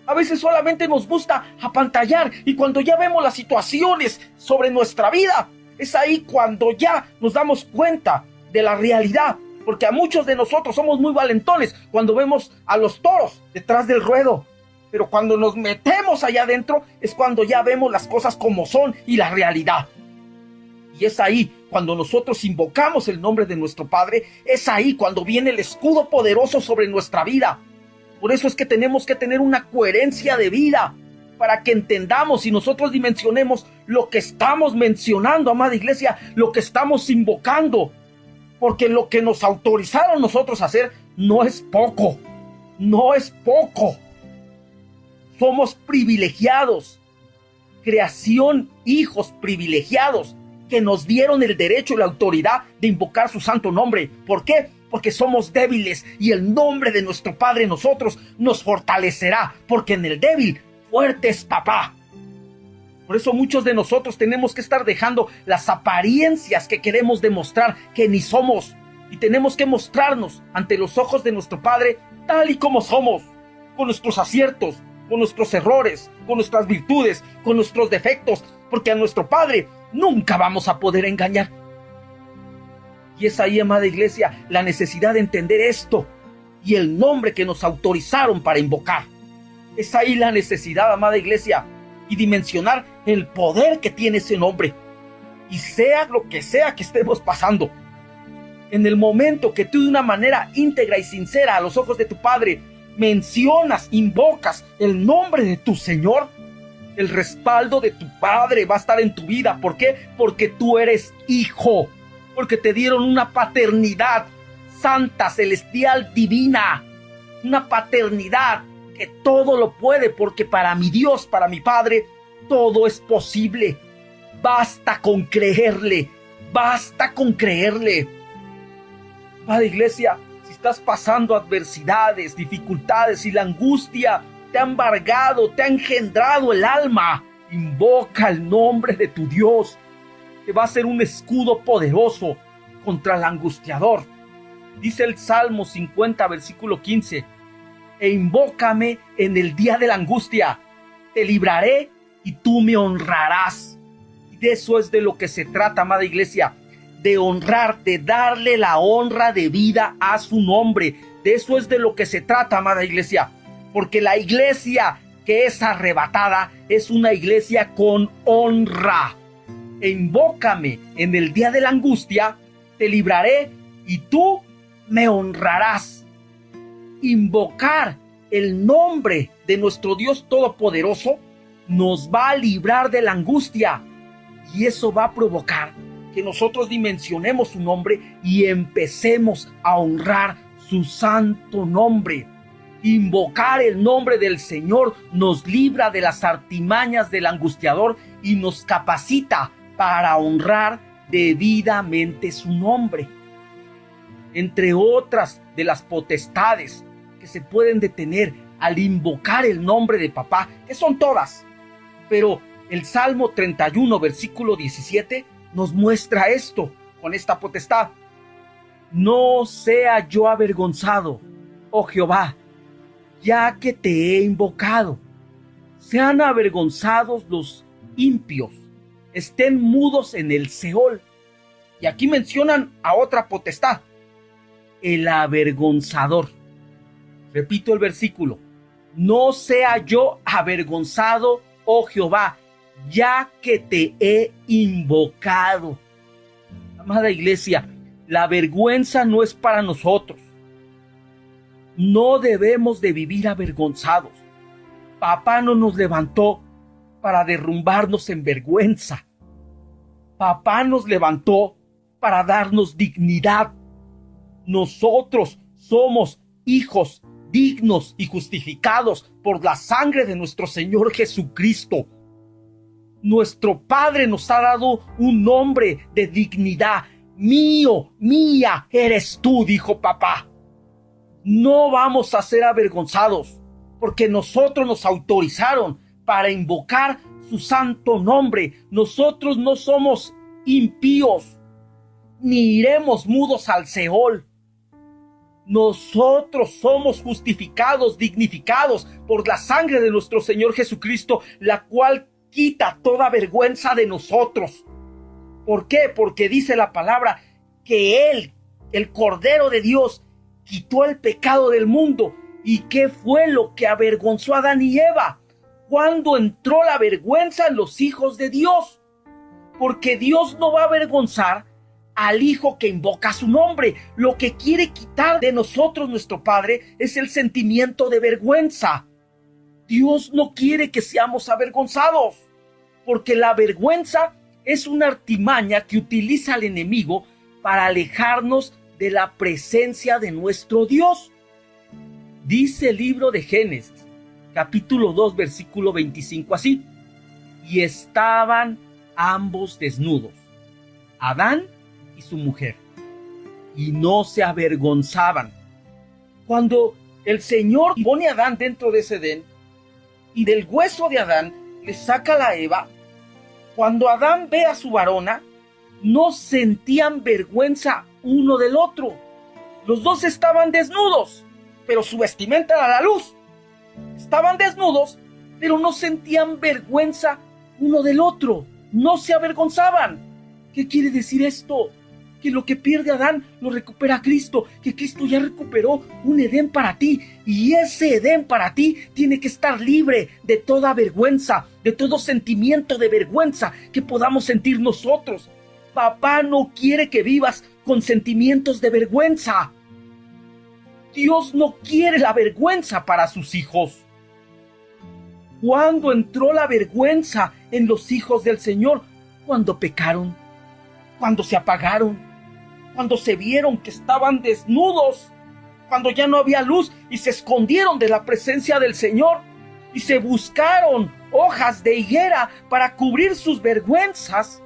A veces solamente nos gusta apantallar. Y cuando ya vemos las situaciones sobre nuestra vida, es ahí cuando ya nos damos cuenta de la realidad. Porque a muchos de nosotros somos muy valentones cuando vemos a los toros detrás del ruedo. Pero cuando nos metemos allá adentro es cuando ya vemos las cosas como son y la realidad. Y es ahí cuando nosotros invocamos el nombre de nuestro Padre, es ahí cuando viene el escudo poderoso sobre nuestra vida. Por eso es que tenemos que tener una coherencia de vida para que entendamos y nosotros dimensionemos lo que estamos mencionando, amada iglesia, lo que estamos invocando. Porque lo que nos autorizaron nosotros a hacer no es poco, no es poco. Somos privilegiados, creación, hijos privilegiados que nos dieron el derecho y la autoridad de invocar su santo nombre. ¿Por qué? Porque somos débiles y el nombre de nuestro Padre en nosotros nos fortalecerá, porque en el débil fuerte es papá. Por eso muchos de nosotros tenemos que estar dejando las apariencias que queremos demostrar que ni somos, y tenemos que mostrarnos ante los ojos de nuestro Padre tal y como somos, con nuestros aciertos, con nuestros errores, con nuestras virtudes, con nuestros defectos, porque a nuestro Padre nunca vamos a poder engañar. Y es ahí, amada iglesia, la necesidad de entender esto y el nombre que nos autorizaron para invocar. Es ahí la necesidad, amada iglesia, y dimensionar el poder que tiene ese nombre. Y sea lo que sea que estemos pasando, en el momento que tú de una manera íntegra y sincera a los ojos de tu Padre mencionas, invocas el nombre de tu Señor, el respaldo de tu Padre va a estar en tu vida. ¿Por qué? Porque tú eres hijo, porque te dieron una paternidad santa, celestial, divina, una paternidad que todo lo puede, porque para mi Dios, para mi Padre, todo es posible. Basta con creerle, basta con creerle. Padre iglesia, si estás pasando adversidades, dificultades y la angustia te ha embargado, te ha engendrado el alma, invoca el nombre de tu Dios, que va a ser un escudo poderoso contra el angustiador. Dice el Salmo 50, versículo 15, e invócame en el día de la angustia, te libraré y tú me honrarás. Y de eso es de lo que se trata, amada iglesia, de honrar, de darle la honra de vida a su nombre. De eso es de lo que se trata, amada iglesia, porque la iglesia que es arrebatada es una iglesia con honra. E invócame en el día de la angustia, te libraré y tú me honrarás. Invocar el nombre de nuestro Dios Todopoderoso nos va a librar de la angustia. Y eso va a provocar que nosotros dimensionemos su nombre y empecemos a honrar su santo nombre. Invocar el nombre del Señor nos libra de las artimañas del angustiador y nos capacita para honrar debidamente su nombre. Entre otras de las potestades que se pueden detener al invocar el nombre de papá, que son todas, pero el Salmo 31, versículo 17, nos muestra esto con esta potestad. No sea yo avergonzado, oh Jehová, ya que te he invocado. Sean avergonzados los impios, estén mudos en el Seol. Y aquí mencionan a otra potestad, el avergonzador. Repito el versículo. No sea yo avergonzado, oh Jehová, ya que te he invocado. Amada iglesia, la vergüenza no es para nosotros. No debemos de vivir avergonzados. Papá no nos levantó para derrumbarnos en vergüenza. Papá nos levantó para darnos dignidad. Nosotros somos hijos dignos y justificados por la sangre de nuestro Señor Jesucristo. Nuestro Padre nos ha dado un nombre de dignidad. Mío, mía eres tú, dijo papá. No vamos a ser avergonzados, porque nosotros nos autorizaron para invocar su santo nombre. Nosotros no somos impíos, ni iremos mudos al Seol. Nosotros somos justificados, dignificados por la sangre de nuestro Señor Jesucristo, la cual quita toda vergüenza de nosotros. ¿Por qué? Porque dice la palabra que Él, el Cordero de Dios, quitó el pecado del mundo. ¿Y qué fue lo que avergonzó a Adán y Eva? Cuando entró la vergüenza en los hijos de Dios. Porque Dios no va a avergonzar al hijo que invoca su nombre. Lo que quiere quitar de nosotros nuestro Padre es el sentimiento de vergüenza. Dios no quiere que seamos avergonzados, porque la vergüenza es una artimaña que utiliza el enemigo para alejarnos de la presencia de nuestro Dios. Dice el libro de Génesis, capítulo 2, versículo 25 así: y estaban ambos desnudos, Adán y su mujer, y no se avergonzaban. Cuando el Señor pone a Adán dentro de ese Edén, y del hueso de Adán le saca la Eva, cuando Adán ve a su varona, no sentían vergüenza uno del otro. Los dos estaban desnudos, pero su vestimenta era la luz. Estaban desnudos, pero no sentían vergüenza uno del otro. No se avergonzaban. ¿Qué quiere decir esto? Que lo que pierde Adán lo recupera Cristo, que Cristo ya recuperó un Edén para ti, y ese Edén para ti tiene que estar libre de toda vergüenza, de todo sentimiento de vergüenza que podamos sentir nosotros. Papá no quiere que vivas con sentimientos de vergüenza. Dios no quiere la vergüenza para sus hijos. ¿Cuándo entró la vergüenza en los hijos del Señor? Cuando pecaron, cuando se apagaron, cuando se vieron que estaban desnudos, cuando ya no había luz y se escondieron de la presencia del Señor y se buscaron hojas de higuera para cubrir sus vergüenzas.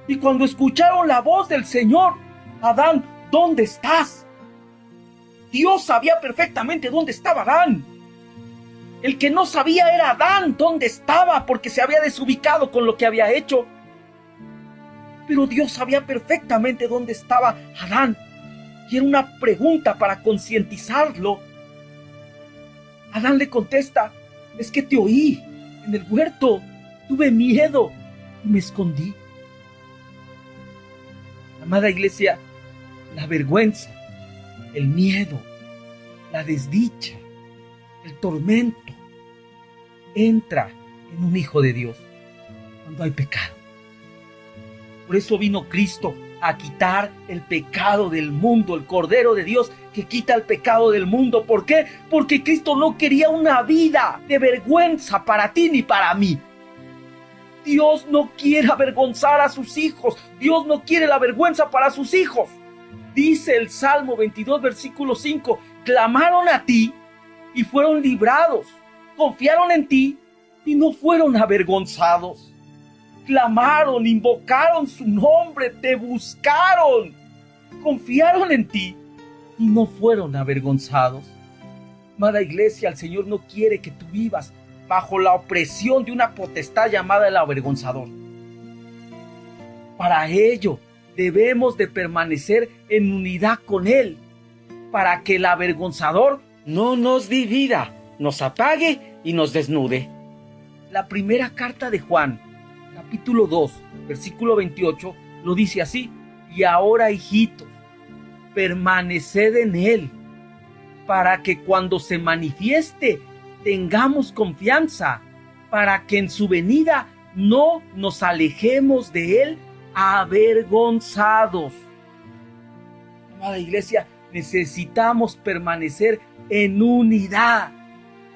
Y cuando escucharon la voz del Señor: Adán, ¿dónde estás? Dios sabía perfectamente dónde estaba Adán. El que no sabía era Adán dónde estaba, porque se había desubicado con lo que había hecho. Pero Dios sabía perfectamente dónde estaba Adán, y era una pregunta para concientizarlo. Adán le contesta: es que te oí en el huerto, tuve miedo y me escondí. Amada iglesia, la vergüenza, el miedo, la desdicha, el tormento entra en un hijo de Dios cuando hay pecado. Por eso vino Cristo a quitar el pecado del mundo, el Cordero de Dios que quita el pecado del mundo. ¿Por qué? Porque Cristo no quería una vida de vergüenza para ti ni para mí. Dios no quiere avergonzar a sus hijos. Dios no quiere la vergüenza para sus hijos. Dice el Salmo 22, versículo 5, clamaron a ti y fueron librados. Confiaron en ti y no fueron avergonzados. Clamaron, invocaron su nombre, te buscaron. Confiaron en ti y no fueron avergonzados. Amada iglesia, el Señor no quiere que tú vivas bajo la opresión de una potestad llamada el avergonzador. Para ello, debemos de permanecer en unidad con Él, para que el avergonzador no nos divida, nos apague y nos desnude. La primera carta de Juan, capítulo 2, versículo 28, lo dice así: y ahora, hijitos, permaneced en Él, para que cuando se manifieste tengamos confianza, para que en su venida no nos alejemos de Él avergonzados. Amada iglesia, necesitamos permanecer en unidad.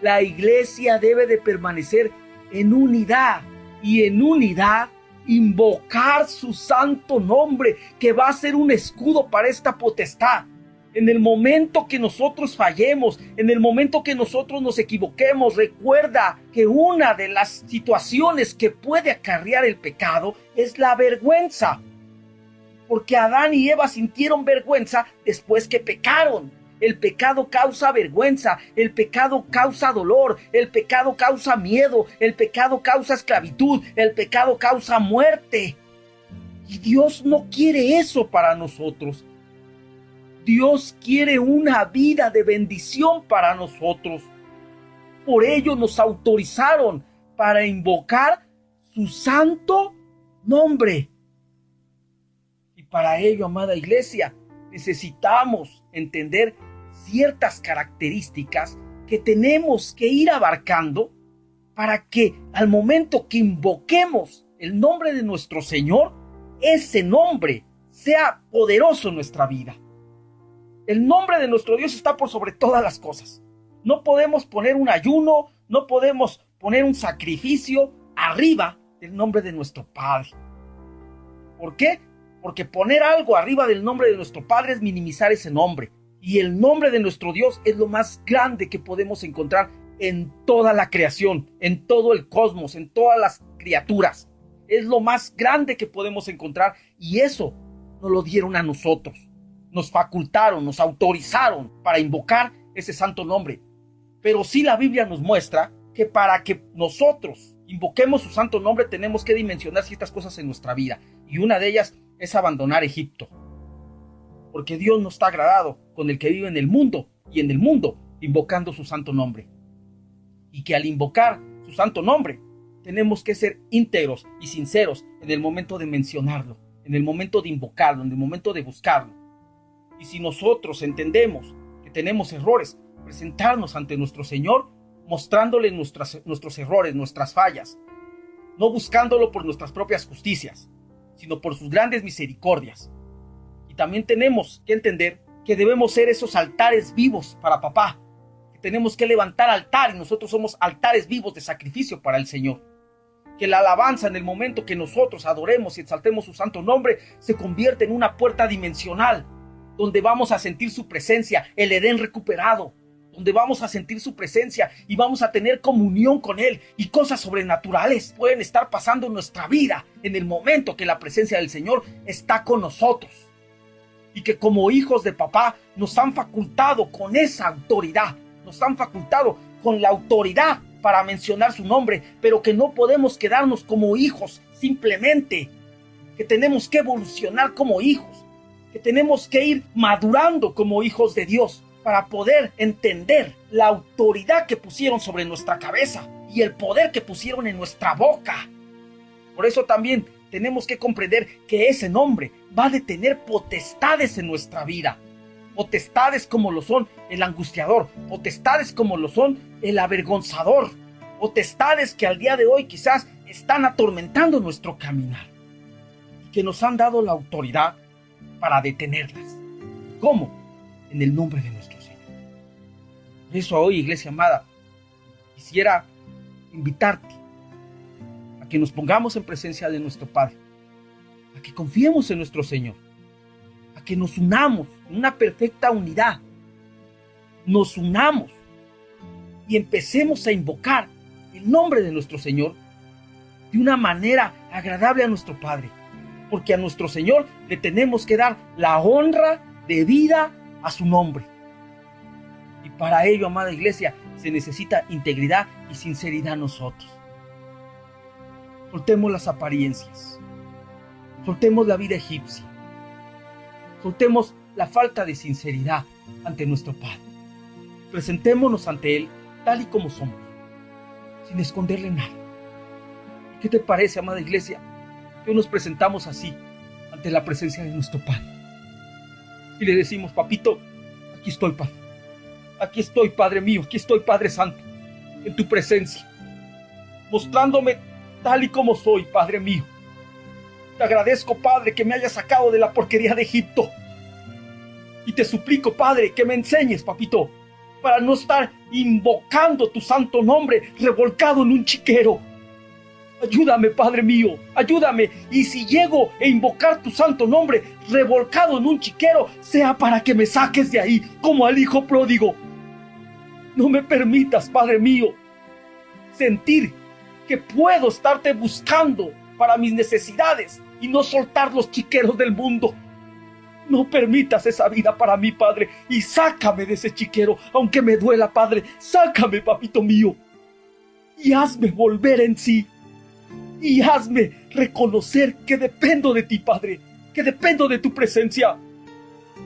La iglesia debe de permanecer en unidad, y en unidad invocar su santo nombre, que va a ser un escudo para esta potestad. En el momento que nosotros fallemos, en el momento que nosotros nos equivoquemos, recuerda que una de las situaciones que puede acarrear el pecado es la vergüenza. Porque Adán y Eva sintieron vergüenza después que pecaron. El pecado causa vergüenza, el pecado causa dolor, el pecado causa miedo, el pecado causa esclavitud, el pecado causa muerte. Y Dios no quiere eso para nosotros. Dios quiere una vida de bendición para nosotros. Por ello nos autorizaron para invocar su santo nombre. Y para ello, amada iglesia, necesitamos entender ciertas características que tenemos que ir abarcando para que al momento que invoquemos el nombre de nuestro Señor, ese nombre sea poderoso en nuestra vida. El nombre de nuestro Dios está por sobre todas las cosas. No podemos poner un ayuno, no podemos poner un sacrificio arriba del nombre de nuestro Padre. ¿Por qué? Porque poner algo arriba del nombre de nuestro Padre es minimizar ese nombre. Y el nombre de nuestro Dios es lo más grande que podemos encontrar en toda la creación, en todo el cosmos, en todas las criaturas. Es lo más grande que podemos encontrar, y eso nos lo dieron a nosotros. Nos facultaron, nos autorizaron para invocar ese santo nombre. Pero sí, la Biblia nos muestra que para que nosotros invoquemos su santo nombre tenemos que dimensionar ciertas cosas en nuestra vida. Y una de ellas es abandonar Egipto. Porque Dios no está agradado con el que vive en el mundo y en el mundo invocando su santo nombre. Y que al invocar su santo nombre tenemos que ser íntegros y sinceros en el momento de mencionarlo, en el momento de invocarlo, en el momento de buscarlo. Y si nosotros entendemos que tenemos errores, presentarnos ante nuestro Señor mostrándole nuestros errores, nuestras fallas, no buscándolo por nuestras propias justicias, sino por sus grandes misericordias. Y también tenemos que entender que debemos ser esos altares vivos para papá, que tenemos que levantar altar, y nosotros somos altares vivos de sacrificio para el Señor. Que la alabanza, en el momento que nosotros adoremos y exaltemos su santo nombre, se convierte en una puerta dimensional, donde vamos a sentir su presencia, el Edén recuperado, donde vamos a sentir su presencia y vamos a tener comunión con Él, y cosas sobrenaturales pueden estar pasando en nuestra vida en el momento que la presencia del Señor está con nosotros. Y que como hijos de papá nos han facultado con esa autoridad, nos han facultado con la autoridad para mencionar su nombre, pero que no podemos quedarnos como hijos simplemente, que tenemos que evolucionar como hijos, que tenemos que ir madurando como hijos de Dios para poder entender la autoridad que pusieron sobre nuestra cabeza y el poder que pusieron en nuestra boca. Por eso también tenemos que comprender que ese nombre va a detener potestades en nuestra vida. Potestades como lo son el angustiador, potestades como lo son el avergonzador, potestades que al día de hoy quizás están atormentando nuestro caminar, y que nos han dado la autoridad para detenerlas. ¿Cómo? En el nombre de nuestro Señor. Por eso hoy, iglesia amada, quisiera invitarte a que nos pongamos en presencia de nuestro Padre, a que confiemos en nuestro Señor, a que nos unamos en una perfecta unidad, nos unamos y empecemos a invocar el nombre de nuestro Señor de una manera agradable a nuestro Padre, porque a nuestro Señor le tenemos que dar la honra debida a su nombre. Y para ello, amada iglesia, se necesita integridad y sinceridad en nosotros. Soltemos las apariencias, soltemos la vida egipcia, soltemos la falta de sinceridad ante nuestro Padre. Presentémonos ante Él tal y como somos, sin esconderle nada. ¿Qué te parece, amada iglesia, que nos presentamos así ante la presencia de nuestro Padre? Y le decimos: papito, aquí estoy, Padre. Aquí estoy, Padre mío, aquí estoy, Padre Santo, en tu presencia, mostrándome tal y como soy, Padre mío. Te agradezco, Padre, que me hayas sacado de la porquería de Egipto. Y te suplico, Padre, que me enseñes, papito, para no estar invocando tu santo nombre revolcado en un chiquero. Ayúdame, Padre mío, ayúdame. Y si llego a invocar tu santo nombre revolcado en un chiquero, sea para que me saques de ahí, como al hijo pródigo. No me permitas, Padre mío, sentir que puedo estarte buscando para mis necesidades y no soltar los chiqueros del mundo. No permitas esa vida para mí, Padre, y sácame de ese chiquero, aunque me duela, Padre. Sácame, papito mío, y hazme volver en sí. Y hazme reconocer que dependo de ti, Padre, que dependo de tu presencia.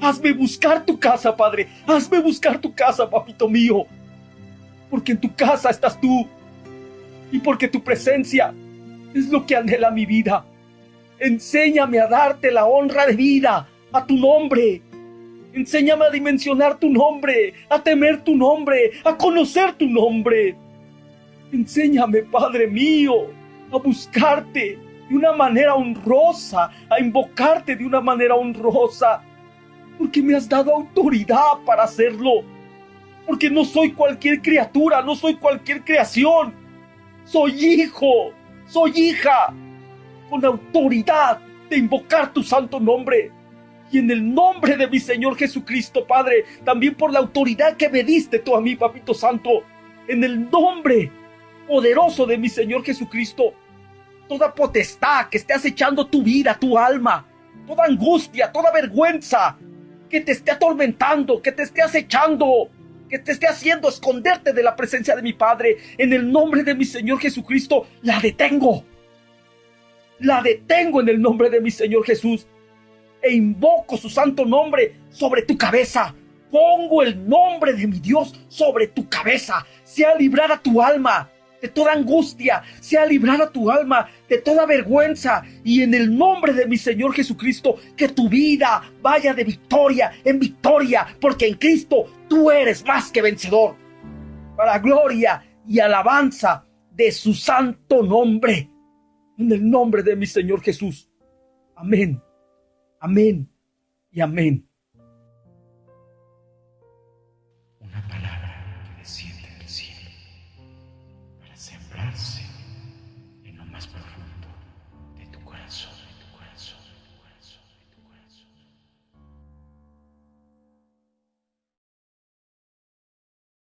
Hazme buscar tu casa, Padre. Hazme buscar tu casa, papito mío. Porque en tu casa estás tú. Y porque tu presencia es lo que anhela mi vida. Enséñame a darte la honra de vida a tu nombre. Enséñame a dimensionar tu nombre, a temer tu nombre, a conocer tu nombre. Enséñame, Padre mío, a buscarte de una manera honrosa, a invocarte de una manera honrosa, porque me has dado autoridad para hacerlo, porque no soy cualquier criatura, no soy cualquier creación, soy hijo, soy hija, con autoridad de invocar tu santo nombre, y en el nombre de mi Señor Jesucristo, Padre, también por la autoridad que me diste tú a mí, Papito Santo, en el nombre poderoso de mi Señor Jesucristo, toda potestad que esté acechando tu vida, tu alma, toda angustia, toda vergüenza que te esté atormentando, que te esté acechando, que te esté haciendo esconderte de la presencia de mi Padre, en el nombre de mi Señor Jesucristo, la detengo. La detengo en el nombre de mi Señor Jesús e invoco su santo nombre sobre tu cabeza. Pongo el nombre de mi Dios sobre tu cabeza. Sea librada tu alma de toda angustia, sea librada tu alma de toda vergüenza, y en el nombre de mi Señor Jesucristo, que tu vida vaya de victoria en victoria, porque en Cristo tú eres más que vencedor, para gloria y alabanza de su santo nombre, en el nombre de mi Señor Jesús. Amén, amén y amén. Una palabra que desciende del cielo para sembrarse en lo más profundo de tu corazón.